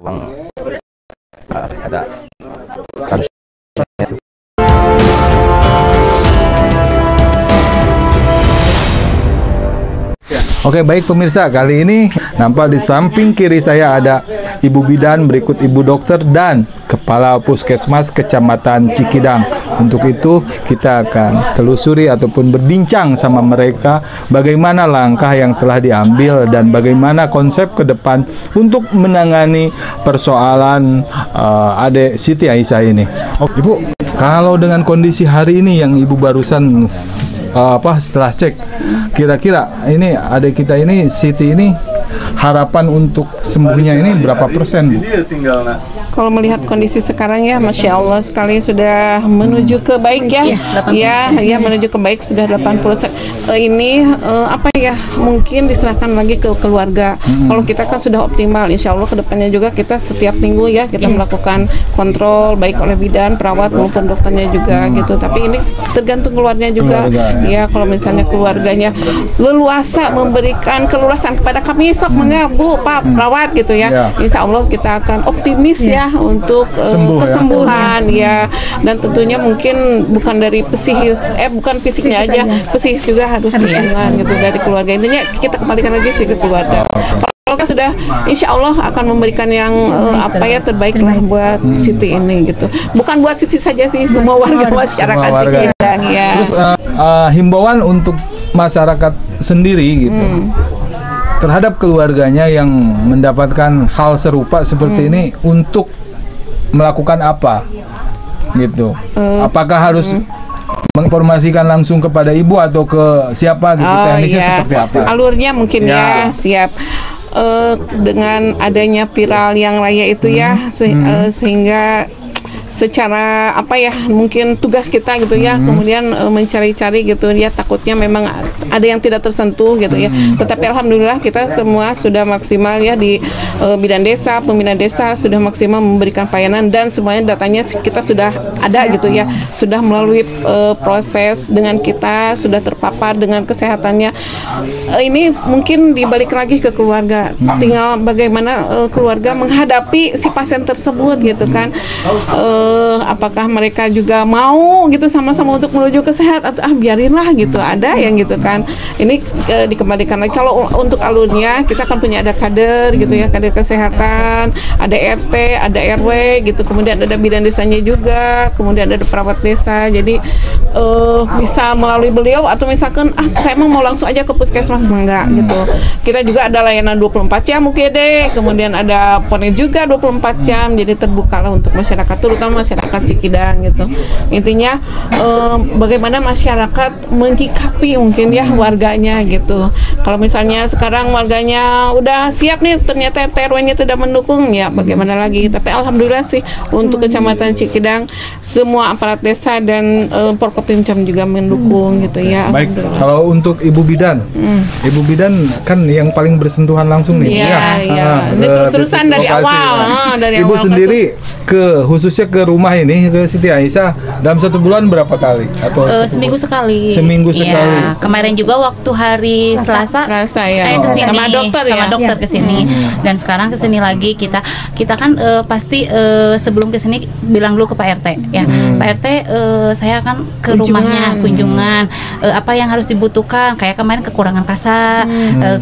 uang ada kasus. Oke, baik pemirsa, kali ini nampak di samping kiri saya ada Ibu Bidan, berikut Ibu Dokter dan Kepala Puskesmas Kecamatan Cikidang. Untuk itu kita akan telusuri ataupun berbincang sama mereka bagaimana langkah yang telah diambil dan bagaimana konsep ke depan untuk menangani persoalan adik Siti Aisyah ini. Ibu, kalau dengan kondisi hari ini yang Ibu barusan setelah cek, kira-kira ini adik kita ini, Siti ini, harapan untuk sembuhnya ini berapa persen, Bu? Kalau melihat kondisi sekarang ya, Masya Allah sekali sudah menuju ke baik ya. Ya, menuju ke baik sudah 80%. Ini apa ya, mungkin diserahkan lagi ke keluarga. Kalau kita kan sudah optimal, Insya Allah kedepannya juga kita setiap minggu ya kita melakukan kontrol baik oleh bidan, perawat maupun dokternya juga gitu. Tapi ini tergantung keluarganya juga. Ya, kalau misalnya keluarganya leluasa memberikan keluasan kepada kami, sok Bu, Pak, perawat gitu ya. Insya Allah kita akan optimis ya untuk kesembuhan ya. Dan tentunya mungkin bukan dari bukan fisiknya aja, psikis juga harus dukungan gitu dari keluarga. Intinya kita kembalikan lagi sih ke keluarga. Kalau kan sudah, Insya Allah akan memberikan yang terbaik lah buat Siti ini gitu. Bukan buat Siti saja sih, semua warga masyarakat Cikidang ya. Terus himbauan untuk masyarakat sendiri gitu. Terhadap keluarganya yang mendapatkan hal serupa seperti ini, untuk melakukan apa gitu? Apakah harus menginformasikan langsung kepada ibu atau ke siapa gitu? Teknisnya seperti apa? Alurnya mungkin ya siap. Dengan adanya viral yang raya itu ya, sehingga secara mungkin tugas kita gitu ya, kemudian mencari-cari gitu ya, takutnya memang ada yang tidak tersentuh gitu ya. Tetapi alhamdulillah kita semua sudah maksimal ya di bidan desa, pembina desa sudah maksimal memberikan pelayanan dan semuanya datanya kita sudah ada gitu ya, sudah melalui proses dengan kita, sudah terpapar dengan kesehatannya. Ini mungkin dibalik lagi ke keluarga, tinggal bagaimana keluarga menghadapi si pasien tersebut gitu kan. Apakah mereka juga mau gitu sama-sama untuk menuju ke sehat atau biarinlah gitu, ada yang gitu kan. Ini dikembalikan lagi. Kalau untuk alurnya kita kan punya ada kader gitu ya, kader kesehatan, ada RT, ada RW gitu, kemudian ada bidan desanya juga, kemudian ada perawat desa. Jadi bisa melalui beliau atau misalkan saya mau langsung aja ke puskesmas, enggak gitu. Kita juga ada layanan 24 jam UGD, kemudian ada ponet juga 24 jam. Jadi terbuka lah untuk masyarakat, terutama masyarakat Cikidang gitu. Intinya bagaimana masyarakat menyikapi mungkin ya warganya gitu. Kalau misalnya sekarang warganya udah siap nih, ternyata RT/RW-nya tidak mendukung, ya bagaimana lagi. Tapi alhamdulillah sih untuk Kecamatan Cikidang semua aparat desa dan Porkopimcam juga mendukung gitu ya. Baik, kalau untuk Ibu Bidan, Ibu Bidan kan yang paling bersentuhan langsung nih. Iya. Ini terus-terusan dari awal. Ibu sendiri khususnya ke rumah ini ke Siti Aisyah dalam 1 bulan berapa kali? Atau seminggu sekali. Seminggu sekali. Ya, kemarin juga waktu hari Selasa ya. Kesini, sama dokter kesini. Dan sekarang kesini lagi kita kan pasti sebelum kesini bilang dulu ke Pak RT ya. Pak RT saya akan ke rumahnya kunjungan, apa yang harus dibutuhkan, kayak kemarin kekurangan kasa,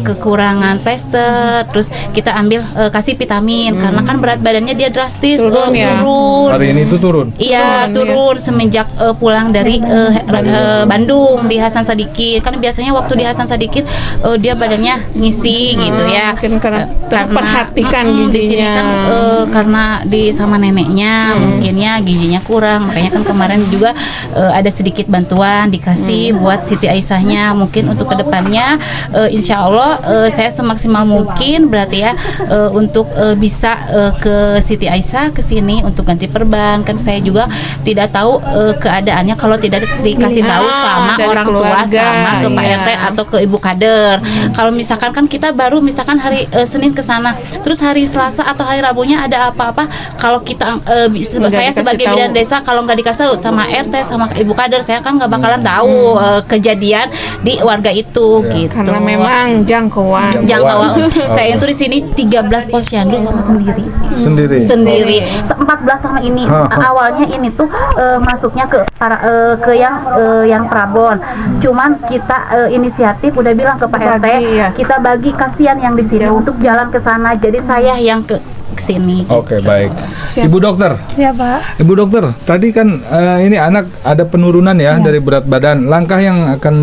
kekurangan plester, terus kita ambil kasih vitamin karena kan berat badannya dia drastis turun. Hari ini itu turun. Iya, turun semenjak pulang dari Bandung di Hasan Sadikin. Kan biasanya waktu di Hasan Sadikin dia badannya ngisi gitu ya. Mungkin karena terperhatikan di sini kan karena sama neneknya mungkin ya gizinya kurang. Makanya kan kemarin juga ada sedikit bantuan dikasih buat Siti Aisyahnya. Mungkin untuk kedepannya insya Allah saya semaksimal mungkin berarti ya untuk bisa ke Siti Aisyah kesini sini untuk ganti perban. Kan saya juga tidak tahu keadaannya kalau tidak dikasih tahu sama dari orang tua, keluarga, sama ke Pak iya. RT atau ke Ibu Kader. Kalau misalkan kan kita baru misalkan hari Senin ke sana, terus hari Selasa atau hari Rabunya ada apa-apa, kalau kita saya dikasih sebagai tahu. bidan desa kalau nggak dikasih tahu sama RT sama Ibu Kader, saya kan nggak bakalan tahu kejadian di warga itu gitu. Karena memang jangkauan. Jangkauan. Saya itu di sini 13 posyandu sama sendiri. 14 sama ini. Awalnya ini tuh masuknya ke yang Prabon. Cuman kita inisiatif udah bilang ke Pak RT, Iya. kita bagi kasihan yang di sini untuk jalan ke sana. Jadi saya Yang ke sini. Oke, baik. Ibu dokter. Siapa? Ibu dokter, tadi kan ini anak ada penurunan ya dari berat badan. Langkah yang akan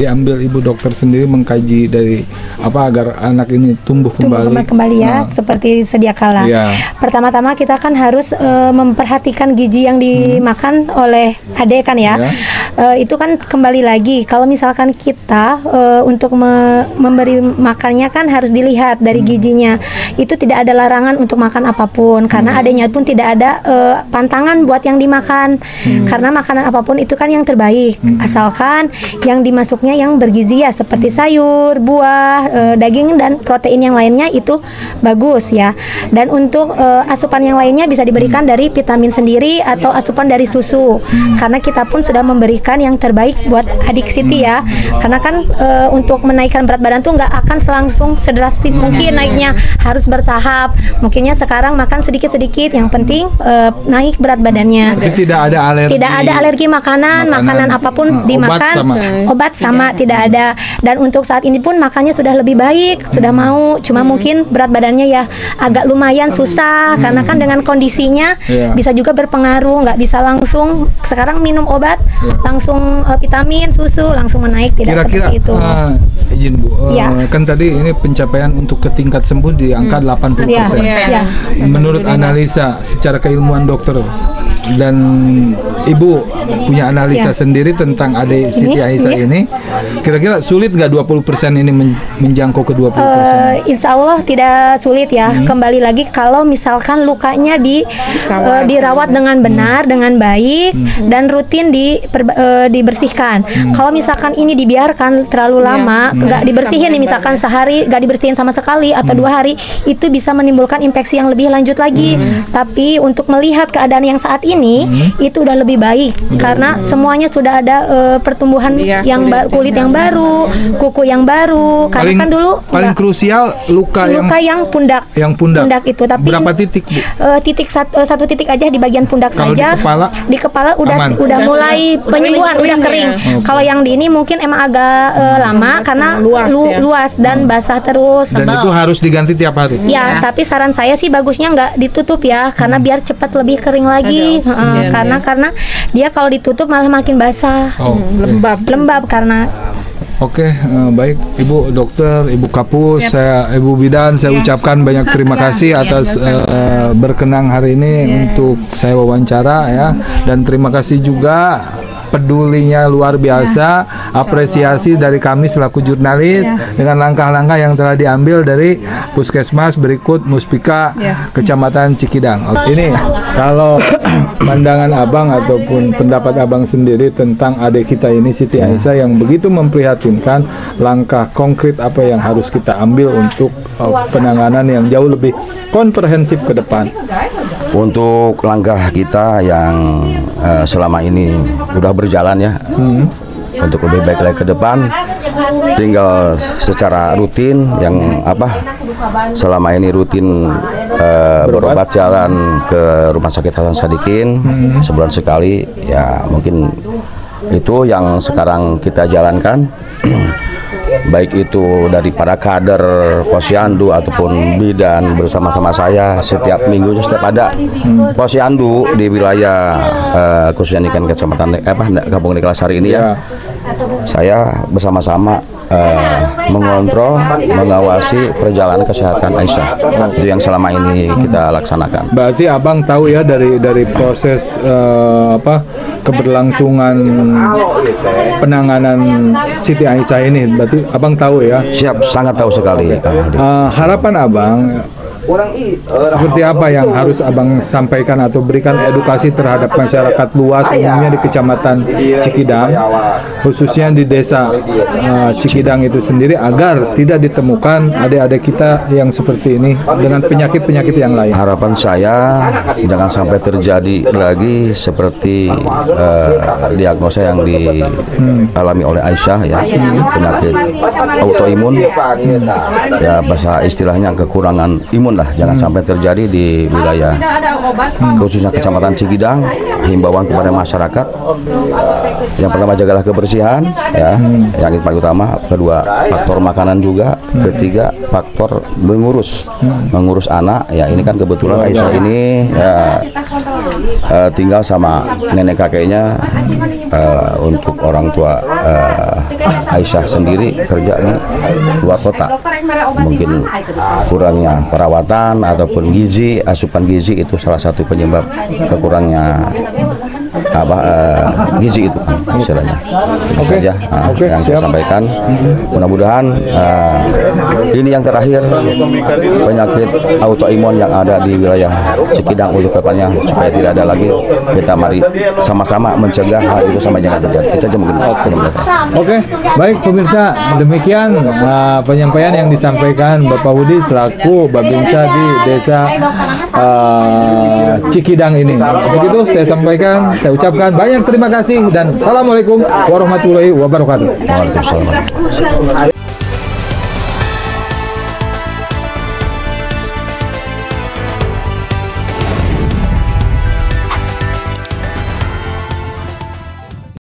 diambil Ibu dokter sendiri mengkaji dari apa agar anak ini tumbuh kembali. Ya, seperti sedia kala. Iya. Pertama-tama kita kan harus memperhatikan gizi yang dimakan oleh adek kan ya. Itu kan kembali lagi kalau misalkan kita untuk memberi makannya kan harus dilihat dari gizinya. Itu tidak ada larangan untuk makan apapun karena adanya pun tidak ada pantangan buat yang dimakan. Karena makanan apapun itu kan yang terbaik asalkan yang dimasuknya yang bergizi ya seperti sayur, buah, daging dan protein yang lainnya itu bagus ya. Dan untuk asupan yang lainnya bisa diberikan dari vitamin sendiri atau asupan dari susu. Karena kita pun sudah memberikan yang terbaik buat adik Siti ya. Karena kan untuk menaikkan berat badan tuh nggak akan langsung sedrastis mungkin naiknya, harus bertahap. Mungkinnya sekarang makan sedikit-sedikit, yang penting naik berat badannya. Tapi tidak ada alergi. Tidak ada alergi makanan apapun dimakan, obat sama tidak ada. Dan untuk saat ini pun makannya sudah lebih baik, sudah mau. Cuma mungkin berat badannya ya agak lumayan susah karena kan dengan kondisinya bisa juga berpengaruh, nggak bisa langsung sekarang minum obat langsung vitamin, susu langsung menaik, tidak Kira-kira seperti itu. izin Bu, Ya. kan tadi ini pencapaian untuk ke tingkat sembuh di angka 80%. Ya. Menurut analisa secara keilmuan dokter dan Ibu punya analisa sendiri tentang adik Siti Aisyah ini, kira-kira sulit nggak 20% ini menjangkau ke 20%? Insya Allah tidak sulit ya. Kembali lagi kalau misalkan lukanya dirawat dengan benar, dengan baik dan rutin dibersihkan. Kalau misalkan ini dibiarkan terlalu lama, nggak dibersihin nih, misalkan sehari nggak dibersihin sama sekali atau 2 hari, itu bisa menimbulkan infeksi yang lebih lanjut lagi. Tapi untuk melihat keadaan yang saat ini itu udah lebih baik karena semuanya sudah ada pertumbuhan yang kulit yang baru, kuku yang baru. Karena kan dulu paling krusial luka yang pundak. Yang pundak itu, tapi berapa titik Bu? Satu titik aja di bagian pundak Kalau saja. di kepala Udah mulai penyembuhan, udah kering. Kalau yang di ini mungkin emang agak lama karena luas dan basah terus. Dan itu harus diganti tiap hari. Ya, tapi saran saya sih bagusnya nggak ditutup ya, karena biar cepat lebih kering lagi. Karena dia kalau ditutup malah makin basah, lembab karena. Oke, baik Ibu Dokter, Ibu Kapus, Ibu Bidan, saya ucapkan banyak terima kasih atas berkenan hari ini untuk saya wawancara ya, dan terima kasih juga pedulinya luar biasa, apresiasi dari kami selaku jurnalis dengan langkah-langkah yang telah diambil dari Puskesmas berikut Muspika Kecamatan Cikidang. Ini kalau pandangan Abang ataupun pendapat Abang sendiri tentang adik kita ini Siti Aisyah yang begitu memprihatinkan, langkah konkret apa yang harus kita ambil untuk penanganan yang jauh lebih komprehensif ke depan. Untuk langkah kita yang selama ini udah berjalan ya, untuk lebih baik lagi ke depan, tinggal secara rutin yang selama ini rutin berobat jalan ke Rumah Sakit Hasan Sadikin sebulan sekali ya, mungkin itu yang sekarang kita jalankan. Baik itu dari para kader posyandu ataupun bidan bersama-sama saya setiap minggunya setiap ada posyandu di wilayah khususnya Niken Kecamatan Kampung Niklasari ini ya, saya bersama-sama mengontrol, mengawasi perjalanan kesehatan Aisyah. Itu yang selama ini kita laksanakan. Berarti Abang tahu ya dari proses keberlangsungan penanganan Siti Aisyah ini, berarti Abang tahu ya? Siap, sangat tahu sekali. Harapan Abang Seperti apa yang harus Abang sampaikan atau berikan edukasi terhadap masyarakat luas umumnya di Kecamatan Cikidang, khususnya di Desa Cikidang itu sendiri, agar tidak ditemukan adik-adik kita yang seperti ini dengan penyakit-penyakit yang lain? Harapan saya jangan sampai terjadi lagi seperti diagnosa yang dialami oleh Aisyah, ya, penyakit autoimun, ya bahasa istilahnya kekurangan imun lah, jangan sampai terjadi di wilayah khususnya Kecamatan Cikidang. Himbauan kepada masyarakat, yang pertama jagalah kebersihan, ya, yang itu paling utama. Kedua, faktor makanan juga. Ketiga, faktor mengurus anak, ya, ini kan kebetulan Aisyah ini ya, tinggal sama nenek kakeknya. Untuk orang tua Aisyah sendiri kerja di luar kota, mungkin kurangnya perawatan ataupun gizi, asupan gizi itu salah satu penyebab kekurangnya gizi itu kan istilahnya. Itu saja yang saya sampaikan. Mudah-mudahan ini yang terakhir penyakit autoimun yang ada di wilayah Cikidang untuk depannya, supaya tidak ada lagi. Kita mari sama-sama mencegah hal itu sama jangan terjadi. Itu aja mungkin. Oke, baik pemirsa, demikian penyampaian yang disampaikan Bapak Budi selaku Babinsa di Desa Cikidang ini. Begitu saya sampaikan, saya ucapkan banyak terima kasih dan assalamualaikum warahmatullahi wabarakatuh. Waalaikumsalam.